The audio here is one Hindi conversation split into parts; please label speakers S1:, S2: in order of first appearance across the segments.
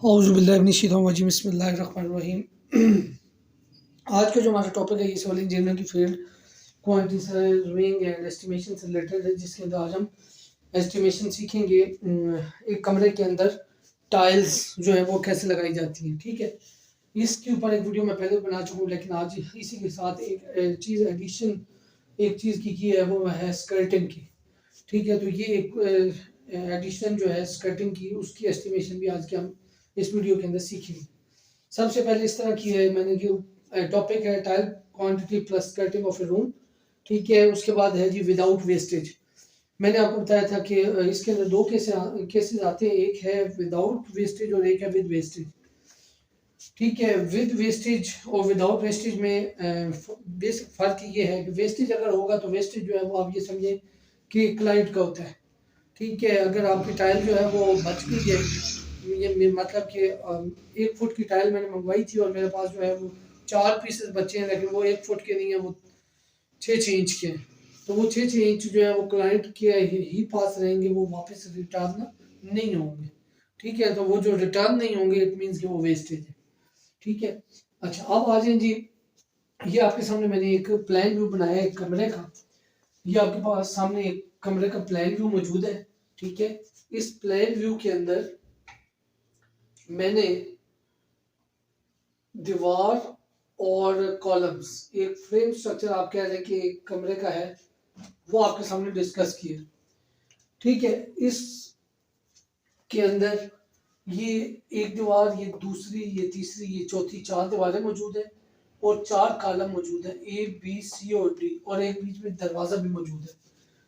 S1: औज़ुबिल्लाहिमिनश्शैतानिर्रजीम बिस्मिल्लाहिर्रहमानिर्रहीम। आज का जो हमारा टॉपिक है ये सिविल इंजीनियरिंग की field quantity serving and estimation से रिलेटेड है, जिसके अंदर आज हम एस्टिमेशन सीखेंगे। एक कमरे के अंदर टाइल्स जो है वो कैसे लगाई जाती हैं। ठीक है, इसके ऊपर एक वीडियो मैं पहले बना चुका हूँ, लेकिन आज इसी के साथ एक चीज़ एडिशन एक चीज़ की है, वो है स्कर्टिंग की। ठीक है, तो ये एक एडिशन जो है स्कर्टिंग की, उसकी एस्टिमेशन भी आज के हम इस वीडियो के अंदर सीखेंगे। सबसे पहले इस तरह की है, मैंने जो टॉपिक है tile quantity plus skirting of A room. ठीक है, उसके बाद है जी विदाउट वेस्टेज। मैंने आपको बताया था कि इसके अंदर दो केसेस आते हैं, एक है विदाउट वेस्टेज और एक है विद वेस्टेज। ठीक है, विद वेस्टेज और विदाउट वेस्टेज में बेसिक फर्क ये है कि वेस्टेज अगर होगा तो वेस्टेज जो है वो आप ये समझें कि क्लाइंट का होता है। ठीक है, अगर आपकी टाइल जो है वो बच गई है, ये मतलब कि 1 फुट की टाइल मैंने मंगवाई थी और मेरे पास जो है वो 4 पीसेस बचे हैं, लेकिन वो 1 फुट के नहीं है, वो 6-6 इंच के हैं। तो वो 6-6 इंच जो है वो क्लाइंट के ही पास रहेंगे, वो वापस रिटर्न नहीं होंगे। ठीक है, तो वो जो रिटर्न नहीं होंगे इट मीन्स कि वो वेस्टेज है। ठीक है, अच्छा अब आ जाए जी, ये आपके सामने मैंने एक प्लान व्यू बनाया है एक कमरे का। ये आपके पास सामने एक कमरे का प्लान व्यू मौजूद है। ठीक है, इस प्लान व्यू के अंदर मैंने दीवार और कॉलम्स, एक फ्रेम स्ट्रक्चर आप कह रहे हैं कि एक कमरे का है, वो आपके सामने डिस्कस किया। ठीक है, इस के अंदर ये एक दीवार, ये दूसरी, ये तीसरी, ये चौथी, 4 दीवारें मौजूद है और 4 कॉलम मौजूद है, ए बी सी और डी, और एक बीच में दरवाजा भी मौजूद है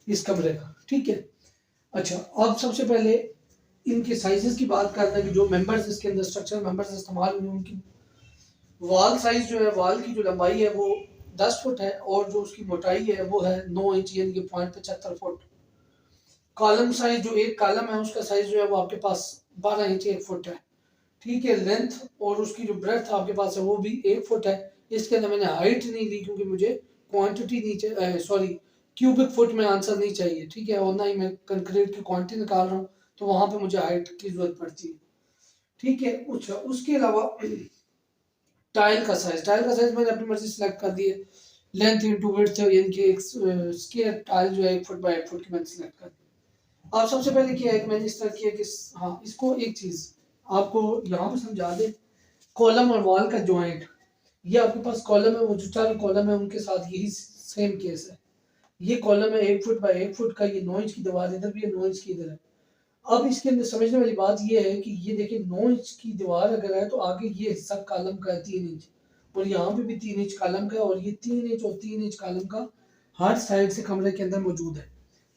S1: इस कमरे का। ठीक है, अच्छा अब सबसे पहले इनके साइजेस की बात करते हैं कि जो मेंबर्स इसके अंदर स्ट्रक्चर मेंबर्स इस्तेमाल हुए उनकी वॉल साइज जो है, वॉल की जो लंबाई है वो 10 फुट है और जो उसकी मोटाई है वो है 9 इंच यानी कि 0.75 फुट। कॉलम साइज, जो एक कॉलम है उसका साइज जो है वो आपके पास 12 इंच 1 फुट है। ठीक है, लेंथ और उसकी जो ब्रेड्थ आपके पास है वो भी 1 फुट है। इसके अंदर मैंने हाइट नहीं ली क्योंकि मुझे क्वांटिटी नहीं, सॉरी क्यूबिक फुट में आंसर नहीं चाहिए। ठीक है, और ना ही मैं कंक्रीट की क्वांटिटी निकाल रहा हूँ, तो वहां पे मुझे हाइट की जरूरत पड़ती है। ठीक है, अच्छा उसके अलावा टाइल का साइज मैंने अपनी मर्जी सेलेक्ट कर दी है। लेंथ इनटू विड्थ यानी कि एक स्क्वायर टाइल जो है 1 फुट बाय 1 फुट की मैंने सेलेक्ट कर दी। अब सबसे पहले क्या है कि मैंने इस तरह किया कि हाँ, इसको एक चीज आपको यहाँ पे समझा दे, कॉलम और वॉल का जॉइंट। ये आपके पास कॉलम है, वो जो 4 कॉलम है उनके साथ यही सेम केस है। ये कॉलम है 1 फुट बाय 1 फुट का, ये 9 इंच की दीवार इधर भी है, 9 इंच की इधर है। अब इसके अंदर समझने वाली बात ये है कि ये देखिए 9 इंच की दीवार अगर है तो आगे ये हिस्सा कॉलम का है 3 इंच, और यहाँ पे भी 3 इंच कॉलम का है, और ये 3 इंच और 3 इंच कॉलम का हर साइड से कमरे के अंदर मौजूद है।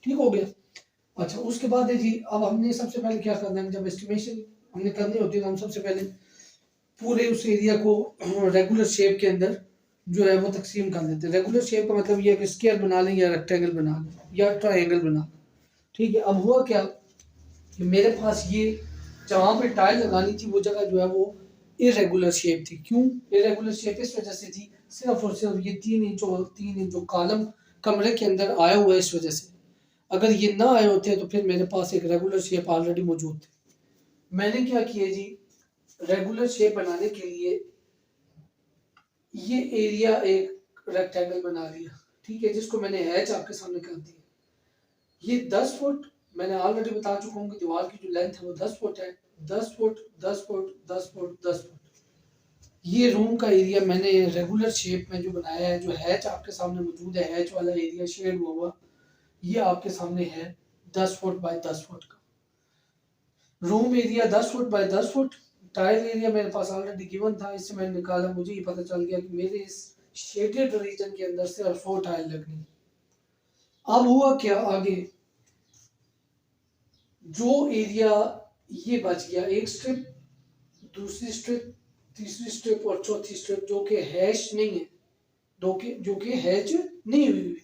S1: ठीक हो गया। अच्छा उसके बाद है जी, अब हमने सबसे पहले क्या करना है, जब एस्टिमेशन हमने करनी होती है तो हम सबसे पहले पूरे उस एरिया को रेगुलर शेप के अंदर जो है वो तकसीम कर देते हैं। रेगुलर शेप का मतलब ये है कि स्क्वायर बना लें या रेक्टेंगल बना लें या ट्राइंगल बना लें। ठीक है, अब हुआ क्या कि मेरे पास ये जहाँ पे टाइल लगानी थी वो जगह जो है वो इरेगुलर शेप थी। क्यों इरेगुलर शेप? इस वजह से थी सिर्फ और सिर्फ ये 3 इंच और 3 इंच जो कॉलम कमरे के अंदर आया हुआ है इस वजह से। अगर ये ना आए होते तो फिर मेरे पास एक रेगुलर शेप ऑलरेडी मौजूद थी। मैंने क्या किया जी, रेगुलर शेप बनाने के लिए ये एरिया एक रेक्टेंगल बना लिया। ठीक है, जिसको मैंने हैच आपके सामने कर दिया। ये 10 फुट, मैंने ऑलरेडी बता चुका हूँ कि दीवार की जो लेंथ है वो 10 फुट है। 10 फुट 10 फुट 10 फुट 10 फुट ये रूम का एरिया मैंने रेगुलर शेप में जो बनाया है, जो हैच आपके सामने मौजूद है, हैच वाला एरिया शेड हुआ ये आपके सामने है 10 फुट बाय 10 फुट का। Room area 10 foot by 10 foot. Tile area मेरे पास ऑलरेडी गिवन था, इससे मैंने निकाला, मुझे ये पता चल गया कि मेरे इस शेडेड रीजन के अंदर सिर्फ 100 टाइल लगनी। अब हुआ क्या आगे, जो एरिया ये बच गया, एक स्ट्रिप, दूसरी स्ट्रिप, तीसरी स्ट्रिप और चौथी स्ट्रिप जो कि हैश नहीं है, जो कि हैच नहीं हुई,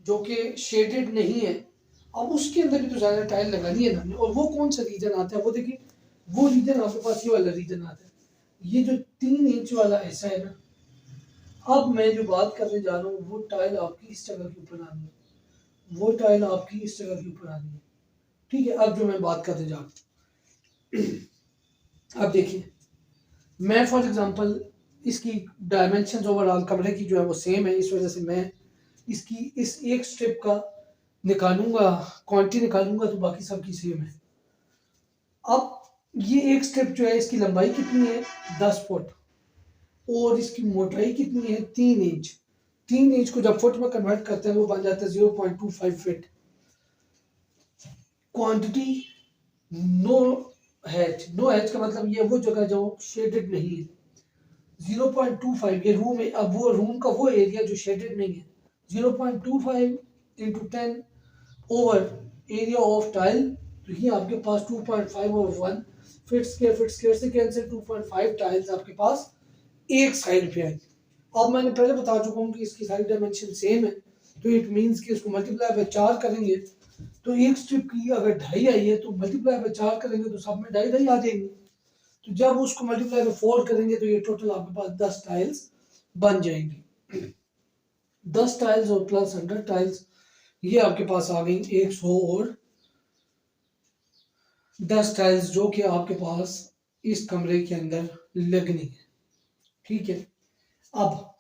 S1: जो कि शेडेड नहीं है। अब उसके अंदर भी तो ज़्यादा टाइल लगानी है ना हमने, और वो कौन सा रीजन आता है, वो देखिए वो रीजन आपके पास ये वाला रीजन आता है, ये जो 3 इंच वाला हिस्सा है ना। अब मैं जो बात करने जा रहा हूँ वो टाइल आपकी इस जगह के ऊपर आनी है, वो टाइल आपकी इस जगह के ऊपर आनी है। ठीक है, अब जो मैं बात करने जा रहा हूँ अब देखिए, मैं फॉर एग्जांपल इसकी डायमेंशन ओवरऑल कमरे की जो है वो सेम है, इस वजह से मैं इसकी इस एक स्ट्रिप का निकालूंगा, क्वांटिटी निकालूंगा तो बाकी सब की सेम है। अब ये एक स्ट्रिप जो है इसकी लंबाई कितनी है 10 फुट और इसकी मोटाई कितनी है 3 इंच। 3 इंच को जब फुट में कन्वर्ट करते हैं वो बन जाता है 0.25 feet. Quantity no no hatch का मतलब ये वो जगह जो शेडेड नहीं है। 0.25 ये रूम है, अब वो रूम का वो एरिया जो शेडेड नहीं है 0.25 into 10 over area of tile, तो ये आपके पास 2.5 ओवर 1 फीट स्क्वायर से कैंसिल 2.5 टाइल्स आपके पास एक साइड पे आई। अब मैंने पहले बता चुका हूँ कि इसकी सारी डायमेंशन सेम है, तो इट मींस कि इसको मल्टीप्लाई बाय 4 करेंगे तो एक स्ट्रिप की अगर 2.5 आई है तो मल्टीप्लाई बाय 4 करेंगे तो सब में 2.5 आ जाएंगे। तो जब उसको मल्टीप्लाई बाय 4 करेंगे तो ये टोटल आपके पास 10 टाइल्स बन जाएंगी। 10 टाइल्स और प्लस 100 टाइल्स, ये आपके पास आ गई 100 और 10 टाइल्स जो कि आपके पास इस कमरे के अंदर लगनी है। ठीक है, अब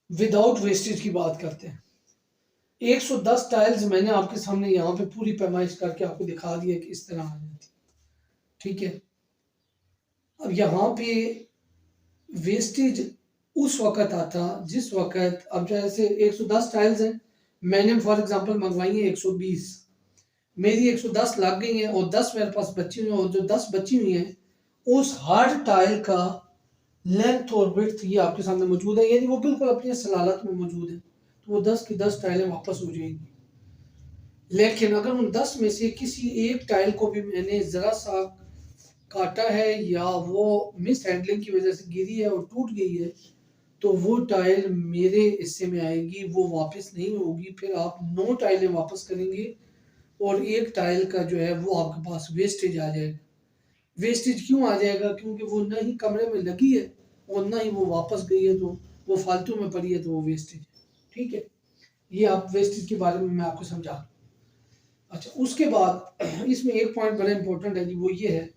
S1: विदाउट वेस्टेज की बात करते हैं। 110 टाइल्स मैंने आपके सामने यहाँ पे पूरी पैमाइश करके आपको दिखा दिया कि इस तरह आ जाती। ठीक है, अब यहाँ पे वेस्टेज उस वक्त आता जिस वक्त, अब जैसे 110 टाइल्स हैं, मैंने फॉर एग्जांपल मंगवाई है 120, मेरी 110 लग गई हैं और 10 मेरे पास बची हुई हैं, और जो 10 बची हुई हैं उस हर टाइल का लेंथ और विड्थ ये आपके सामने मौजूद है, यानी वो बिल्कुल अपनी सलालत में मौजूद है, तो वो 10 की 10 टाइलें वापस हो जाएंगी। लेकिन अगर उन 10 में से किसी एक टाइल को भी मैंने ज़रा सा काटा है या वो मिस हैंडलिंग की वजह से गिरी है और टूट गई है, तो वो टाइल मेरे हिस्से में आएगी, वो वापस नहीं होगी। फिर आप 9 टाइलें वापस करेंगे और एक टाइल का जो है वो आपके पास वेस्टेज आ जाएगा। वेस्टेज क्यों आ जाएगा? क्योंकि वो ना ही कमरे में लगी है और ना ही वो वापस गई है, तो वो फालतू में पड़ी है, तो वो वेस्टेज है। ठीक है, ये आप वेस्टेज के बारे में मैं आपको समझा। अच्छा, उसके बाद इसमें एक पॉइंट बड़ा इंपॉर्टेंट है जी, वो ये है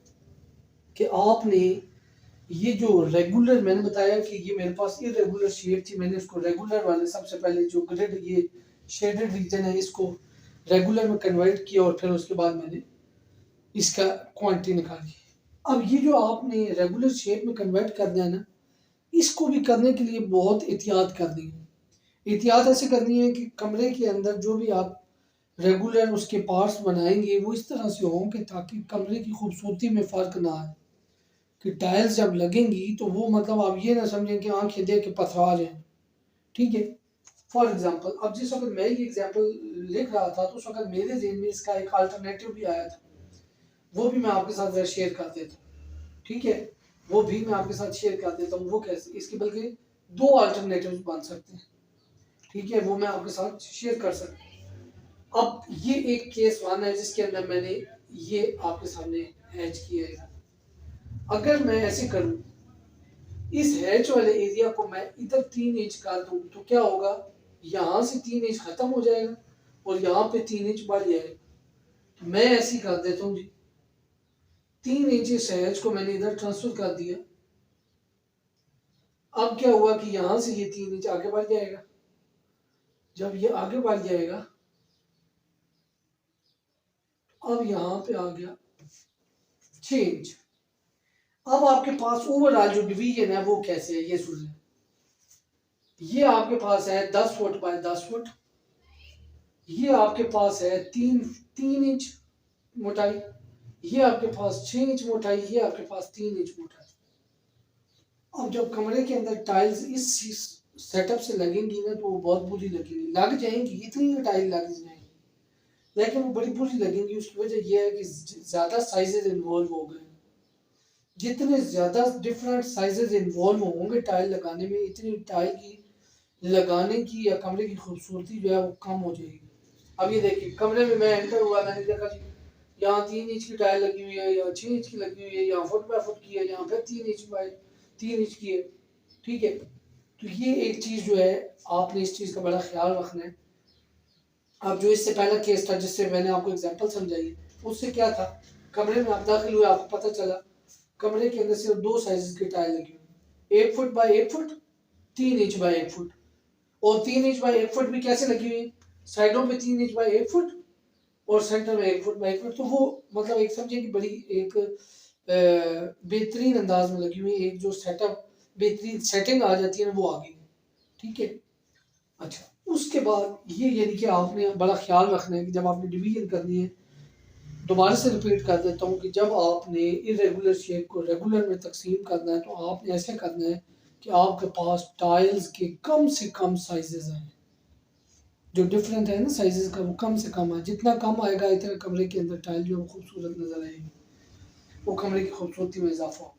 S1: कि आपने ये जो रेगुलर, मैंने बताया कि ये मेरे पास इरेगुलर शेप थी, मैंने इसको रेगुलर वाले सबसे पहले जो ग्रिड ये शेडेड रीजन है इसको रेगुलर में कन्वर्ट किया और फिर उसके बाद मैंने इसका क्वांटिटी निकाली। अब ये जो आपने रेगुलर शेप में कन्वर्ट करना है ना, इसको भी करने के लिए बहुत एहतियात करनी है। एहतियात ऐसे करनी है कि कमरे के अंदर जो भी आप रेगुलर उसके पार्ट्स बनाएंगे वो इस तरह से हों कि ताकि कमरे की खूबसूरती में फ़र्क ना आए, कि टाइल्स जब लगेंगी तो वो मतलब आप ये ना समझें कि आंखें देख के पथरा जाएं। ठीक है, फॉर एग्जांपल अब जिस वक्त मैं ये एग्जांपल लिख रहा था तो उस वक्त मेरे जहन में इसका एक अल्टरनेटिव भी आया था, वो भी मैं आपके साथ जरा शेयर कर देता हूँ। ठीक है, वो भी मैं आपके साथ शेयर कर देता हूँ। वो कैसे, इसके बल्कि 2 अल्टरनेटिव बन सकते हैं। ठीक है, वो मैं आपके साथ शेयर कर सकता हूँ। अब ये एक केस 1 है जिसके अंदर मैंने ये आपके सामने हैच किया है। अगर मैं ऐसे करूं, इस हैच वाले एरिया को मैं इधर 3 इंच कर दूं तो क्या होगा, यहाँ से 3 इंच खत्म हो जाएगा और यहाँ पे 3 इंच बढ़ जाएगा। मैं ऐसे ही कर देता हूँ जी, 3 इंच इस हैच को मैंने इधर ट्रांसफर कर दिया। अब क्या हुआ कि यहाँ से ये 3 इंच आगे बढ़ जाएगा। जब ये आगे बढ़ जाएगा, अब यहाँ पे आ गया 6 इंच। अब आपके पास ओवरऑल जो डिवीजन है वो कैसे है ये सुन लें। ये आपके पास है 10 फुट बाय 10 फुट, ये आपके पास है 3 इंच मोटाई, ये आपके पास 6 इंच मोटाई, ये आपके पास 3 इंच मोटाई। अब जब कमरे के अंदर टाइल्स इस सेटअप से लगेंगी ना तो वो बहुत बुरी लगेंगी, लग जाएंगी, इतनी टाइल लग जाएंगी, लेकिन वो बड़ी बुरी लगेंगी। उसकी वजह यह है कि ज़्यादा साइजेज इन्वॉल्व हो गए। जितने ज़्यादा डिफरेंट साइजेज इन्वॉल्व होंगे टाइल लगाने में, इतनी टाइल की लगाने की या कमरे की खूबसूरती जो है वो कम हो जाएगी। अब ये देखिए, कमरे में मैं एंटर हुआ, मैंने देखा जी यहाँ 3 इंच की टाइल लगी हुई है, यहाँ 6 इंच की लगी हुई है, यहाँ फुट बाय फुट की है, यहाँ फिर 3 इंच बाय 3 इंच की है। ठीक है, तो ये एक चीज़ जो है आपने इस चीज़ का बड़ा ख्याल रखना है। अब जो इससे पहला केस था जिससे मैंने आपको एग्जांपल समझाई, उससे क्या था कमरे में आप दाखिल हुए, आपको पता चला कमरे के अंदर सिर्फ 2 साइजेस की टाइल लगी हुई, 1 foot by 1 foot, 3 inch by 1 foot. और 3 इंच बाय 1 फुट भी कैसे लगी हुई, साइडों पे 3 इंच बाय 1 फुट और सेंटर में 1 फुट बाय 1 फुट। तो वो मतलब एक समझे कि बड़ी एक बेहतरीन अंदाज में लगी हुई, एक जो सेटअप बेहतरीन सेटिंग आ जाती है ना, वो आ गई। ठीक है। अच्छा, उसके बाद ये यानी कि आपने बड़ा ख्याल रखना है कि जब आपने डिवीजन करनी है, दोबारा से रिपीट कर देता हूँ कि जब आपने इरेगुलर शेप को रेगुलर में तकसीम करना है तो आपने ऐसे करना है कि आपके पास टाइल्स के कम से कम साइजेस आए, जो डिफरेंट है ना साइजेस का, वो कम से कम है। जितना कम आएगा इतना कमरे के अंदर टाइल जो है वो खूबसूरत नजर आएगी, वो कमरे की खूबसूरती में इजाफा होगा।